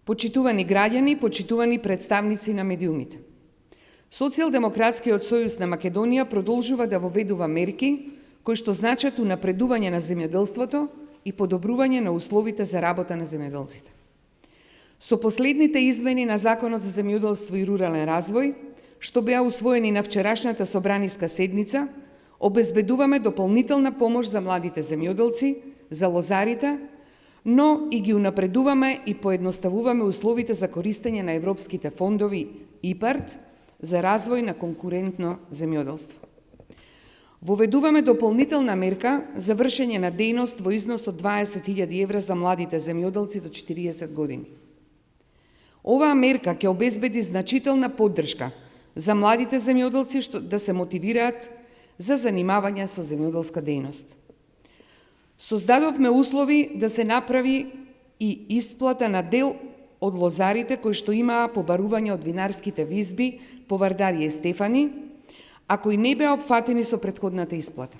Почитувани граѓани, почитувани представници на медиумите. Социјалдемократскиот сојуз на Македонија продолжува да воведува мерки кои што значат унапредување на земјоделството и подобрување на условите за работа на земјоделците. Со последните измени на Законот за земјоделство и рурален развој, што беа усвоени на вчерашната собраниска седница, обезбедуваме дополнителна помош за младите земјоделци, за лозарите, но и ги унапредуваме и поедноставуваме условите за користење на европските фондови ИПАРД за развој на конкурентно земјоделство. Воведуваме дополнителна мерка за вршење на дејност во износ од 20.000 евра за младите земјоделци до 40 години. Оваа мерка ќе обезбеди значителна поддршка за младите земјоделци што да се мотивираат за занимавање со земјоделска дејност. Создадовме услови да се направи и исплата на дел од лозарите кои што имаа побарување од винарските визби по Вардарија и Стефани, а кои не беа опфатени со претходната исплата.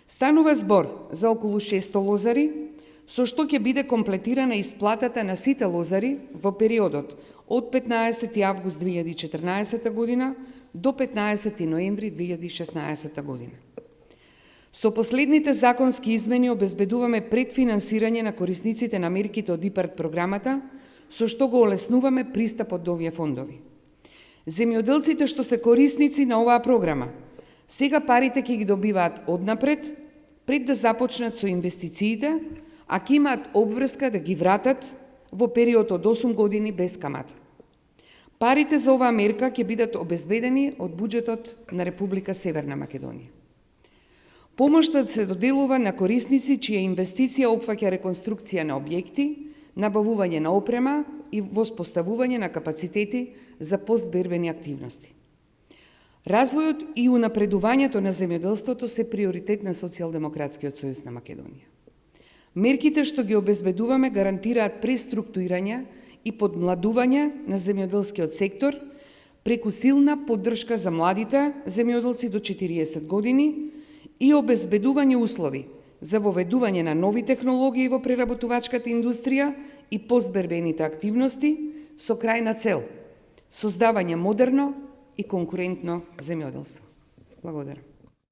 Станува збор за околу 600 лозари, со што ќе биде комплетирана исплатата на сите лозари во периодот од 15. август 2014 година до 15. ноември 2016 година. Со последните законски измени обезбедуваме предфинансирање на корисниците на мерките од ИПАРД програмата, со што го олеснуваме пристапот до овие фондови. Земјоделците што се корисници на оваа програма, сега парите ќе ги добиваат однапред, пред да започнат со инвестициите, а ќе имаат обврска да ги вратат во период од 8 години без камата. Парите за оваа мерка ќе бидат обезбедени од буџетот на Република Северна Македонија. Помоштот се доделува на корисници чија инвестиција опфаќа реконструкција на објекти, набавување на опрема и воспоставување на капацитети за постбербени активности. Развојот и унапредувањето на земјоделството се приоритет на Социјалдемократскиот сојуз на Македонија. Мерките што ги обезбедуваме гарантираат преструктурирање и подмладување на земјоделскиот сектор преку силна поддршка за младите земјоделци до 40 години и обезбедување услови за воведување на нови технологии во преработувачката индустрија и постбербените активности со крајна цел – создавање модерно и конкурентно земјоделство. Благодарам.